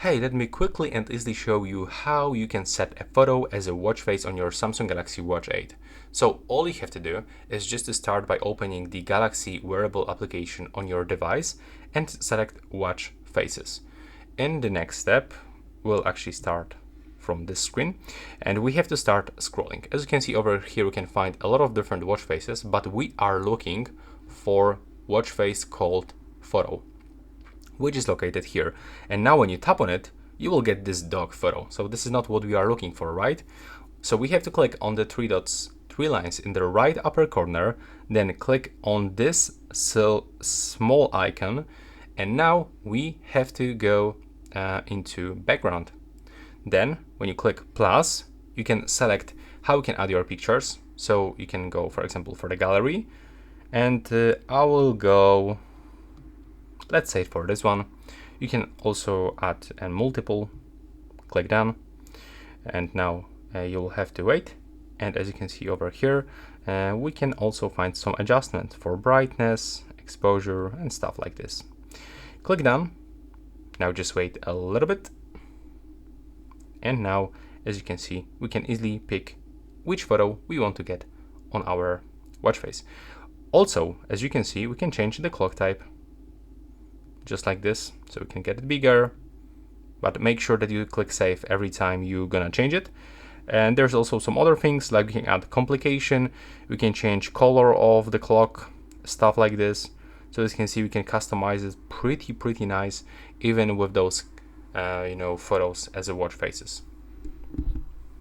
Hey, let me quickly and easily show you how you can set a photo as a watch face on your Samsung Galaxy Watch 8. So all you have to do is just to start by opening the Galaxy wearable application on your device and select watch faces. In the next step, we'll actually start from this screen and we have to start scrolling. As you can see over here, we can find a lot of different watch faces, but we are looking for watch face called photo, which is located here. And now when you tap on it, you will get this dog photo. So this is not what we are looking for, right? So we have to click on the three dots, three lines in the right upper corner, then click on this small icon. And now we have to go into background. Then when you click plus, you can select how you can add your pictures. So you can go, for example, for the gallery, and I will go, let's say for this one. You can also add a multiple, click done, and now you'll have to wait. And as you can see over here, we can also find some adjustment for brightness, exposure, and stuff like this. Click done. Now just wait a little bit. And now, as you can see, we can easily pick which photo we want to get on our watch face. Also, as you can see, we can change the clock type, just like this, so we can get it bigger, but make sure that you click save every time you're gonna change it. And there's also some other things, like we can add complication, we can change color of the clock, stuff like this. So as you can see, we can customize it pretty nice, even with those photos as a watch faces.